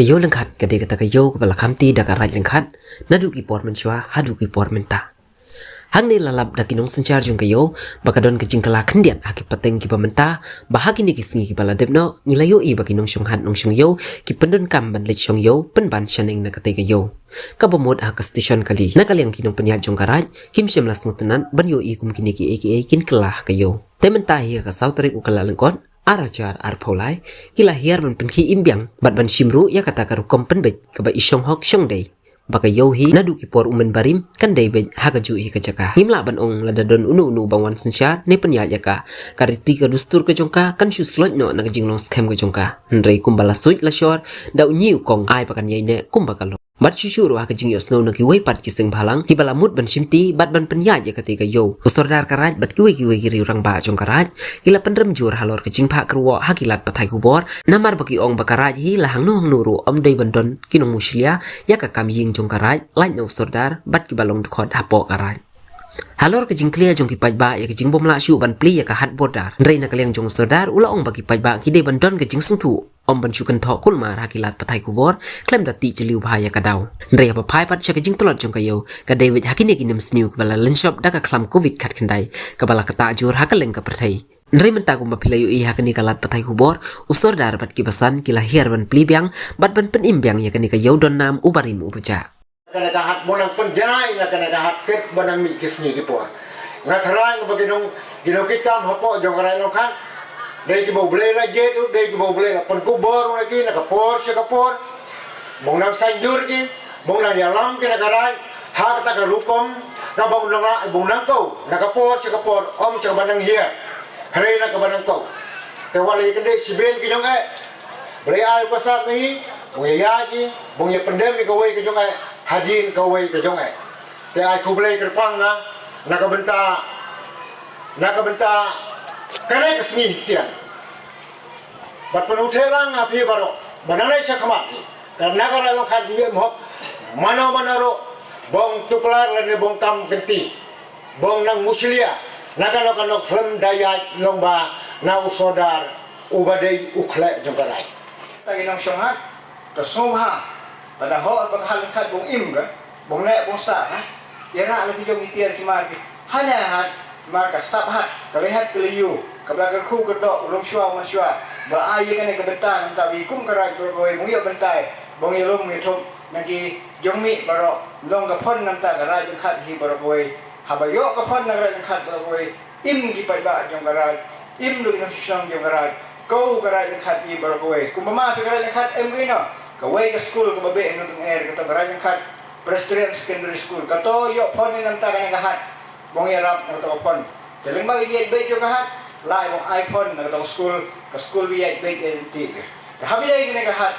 Kayo lengkat kade kata kayo kepala kamti dakarai lengkat nadu ki por menchua hadu ki por menta. Hang ni lalap daki nong sencar jung kayo bakadon kejing kala kendiat haki pateng ki pamenta bahagi ni kisngi ki pala depno nilayo i baki nong syong hat nong syong yo ki pendon kam ban lit syong yo penban shaneng na kate kayo. Kabamod haka station kali nakaliang kinong penyat jong karaj kim syam las tenan ban yo i kum kini ki aka kin kelah kayo. Tementa hi ka sautrik ukala lengkot arajar arpolai kila hiar ban penki imbiang bat ban shimru ya kata karukom penbet kaba isyong hok syong day baka yohi nadu ki por umen barim kan day ben haga ju hi kajaka himla ban ong ladadon unu bangwan sensya ne penya yaka kariti ka dustur ka jongka kan shu slot no na jing long scam ka jongka ndrei kumbala suit la shor da unyi kong ai pakan yai ne kumbakalo bat chuchuru ha ka jing yos no na ki wei pat ki sing bhalang ki bala mut ban shimti bat ban penya ya kati ka yo usordar karaj bat ki wei ri rang ba jong karaj kila pendrem jur halor ka jing pha kruwa hakilat pathai kubor namar baki ong bakaraj hi la hang nuru om dei bandon kinong muslia ya ka kam ying jong karaj lain no usordar bat ki balong khot hapo karaj halor ke jing clear jong ki pajba ya ke jing bom la shu ban pli ya ka hat bordar rei na kaliang jong sordar ula ong bagi pajba ki de ban don ke jing sungtu om ban shu kan tho kul mar hakilat pathai kubor klem dati cheliu bha ya ka daw rei pa phai pat cha ke jing tolot jong kayo ka david hakine ki nem sniu ka bala len shop da ka khlam covid khat khandai ka bala ka ta jur ha ka leng ka prathai Nrei menta kumba pilayu i hakani kalat pathai kubor usor dar bat ki basan kila hiar ban pli biang bat ban pen imbiang ya kani ka yaudon nam ubarim ubuja kana kahat monang penjai na kana kahat ket banang mi kisni ki por ngatharai ngo baginong ginokikam hopo jong karai lokan dei ki bo ble la je tu dei ki bo ble la pen kubor lagi na kapor se kapor bong nang sanjur ki bong nang yalam ki na karai ha kata ka lukom ka bong nang ko na kapor se kapor om se banang hia hari na ka banang ko te wali kende siben ki jong ai ble ai pasat ni bong ya ji bong ya pendem ki kawai ki jong ai hajin kawai ke jong ai te ai ku blai kerpang na ka benta kana ka sni tian bat panu thelang api baro banana sa khamat karena ka lo khat ye mo mano ro bong tuklar le bong kam genti bong nang muslia na kano khlem daya lomba na usodar ubadai ukhle jong karai ta ginong songhat ka somha pada ho baghal khat bong im ga bong le bong sa ha yara lagi jong itiar ki mar ki hana hat mar ka sab hat ka lehat kliyu ka blagar khu ka do rom shwa man shwa ba ai ka ne ka betan ta bi kum karai bor goi mung yo bentai bong ye lom mi thom nagi jong mi baro long ka phon nam ta ka rai jong khat hi bor goi ha ba yo ka phon na rai jong khat bor goi im ki pai ba jong karai im lu no shang jong karai ko karai jong khat hi bor goi kum ma pi karai jong khat em gi no kawai ke school ke babe nung air kata garang khat presbyterian secondary school kato yo phone ni nanta kana kahat bong yarap kata phone teleng ba gi be jo kahat lai bong iphone na kata school bi ai be enti habi dai gine kahat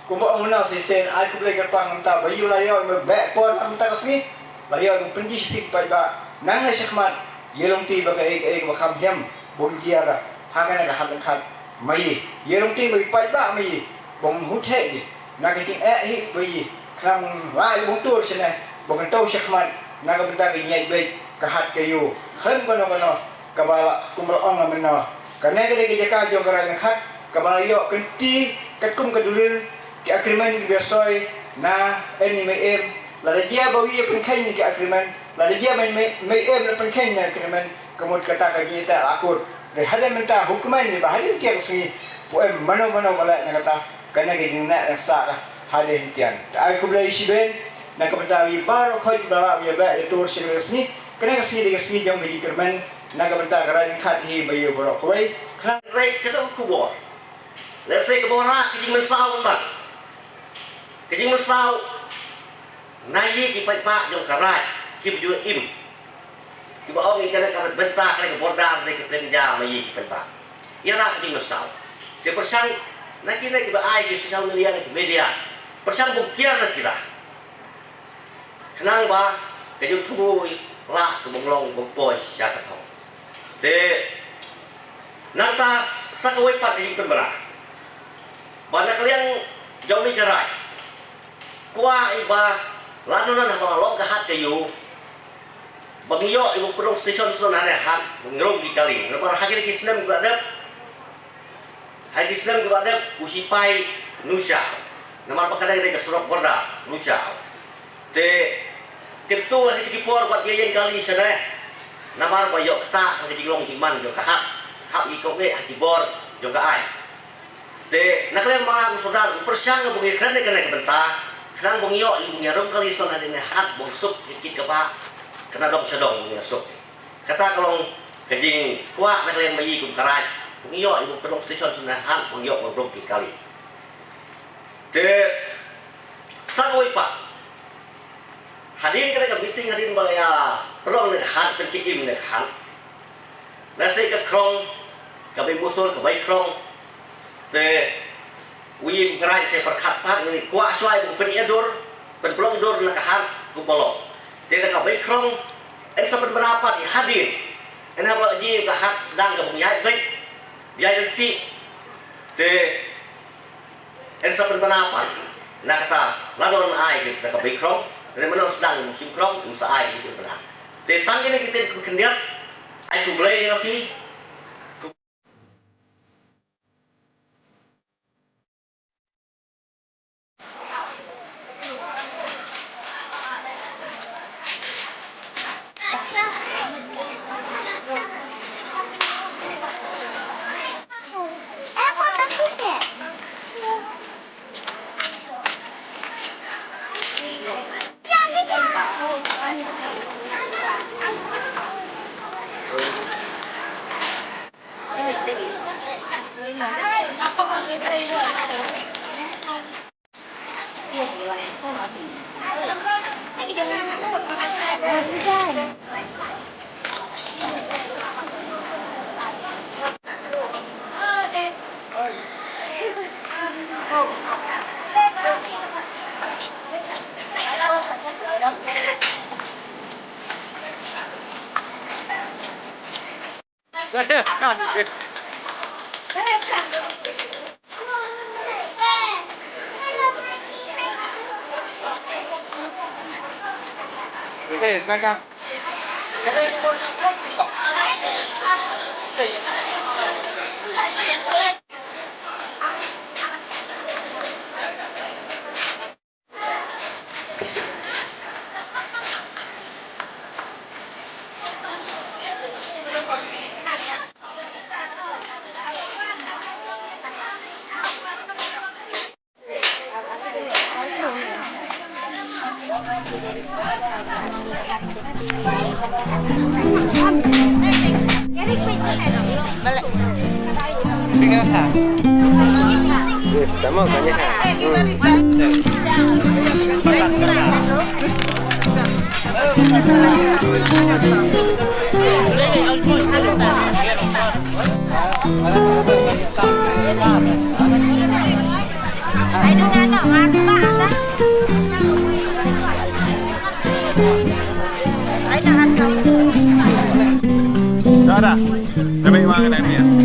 kumba ong na si sen ai ku play pang nanta ba yu la yo me be phone nanta kasni la yo nung penji speak pa ba nang na shikmat yelong ti ba ka ba kham hem bong jiara ha kana kahat khat mai yelong ti ba pa mai bong hút hết gì na cái tiếng ế hít bởi vì khăn lại bóng tua xe này bong cái tàu sắc mặt na cái bên ta cái nhạy bê cái hạt cái yu khấn con nó cái bà cũng bà ong là mình nó cái này cái cái jaka jong cái này khác cái bà yo cái ti cái cung cái dulil cái agreement cái biar soi na ini mấy em là để gia bao nhiêu phần khen cái agreement là để gia mấy em là phần khen cái agreement cái một cái ta cái gì ta akut để hai bên ta hukuman ni bah hai kia cái em mano malai na kata kana giding na sa hade hitian ai kublai siben na kapatawi baro khoi dala ya ba tour sini kana kasi jong gi kerman na kapata karan khat hi bayo baro khoi khang rei ka do kubo let's say ko ra ki men sao ba ki men sao na yi ki pa jong karai ki bu im ki ba ong kana ka benta kana ka bordar de ki plenja ma yi ki pa ya ra ki men sao ke persang nak kita kita ai ke sosial media persang buktian nak kita senang ba ke YouTube lah ke bonglong bongpoi siapa tahu de nata sakawai pat ke pembera banyak kalian jauh ni cerai kuah iba lanunan apa long kehat ke yu bangiyo ibu perung stesen sonare hat ngrong di kali lepas akhir kisnem berada Hadis Islam kepada usipai Nusa. Nama pakadai dari Surab Borda Nusa. Te ketua si kipor buat dia yang kali sana. Nama apa yok tak nanti dilong timan jo kahat. Hak ikut ke hati bor jo ai. Te nak kalian mengaku saudara persang ke bunyi kerana kena kebentah. Kerana bunyi yok ibu nyarum kali sana ada hat bong sup ikit ke pak. Kena dong sedong bunyi sup. Kata kalau kejing kuah nak kalian bayi kum karai. Bunyi yok ibu pedong stesen sana hat bunyi yok berblok kali. Te sangoi pak. Hadirin kena meeting hadirin balaya perong nek hat penkikim nek hat. Nasi ke krong ke musul ke baik krong. Te wim kerai saya perkat pak ini kuat suai bukan edur pelong edur nak har kupolong. Te nak baik krong en saban berapa di hadir. En apa lagi ke hat sedang ke bumi baik. Dia nanti te en saban berapa nak kata ladon ai ke baik krong dan menang sedang musim krong musa ai itu benar. Te tanggi ni kita kendiat ai tu boleh nanti Yes, tama banyak Đó đã. Để bị mang cái này nè.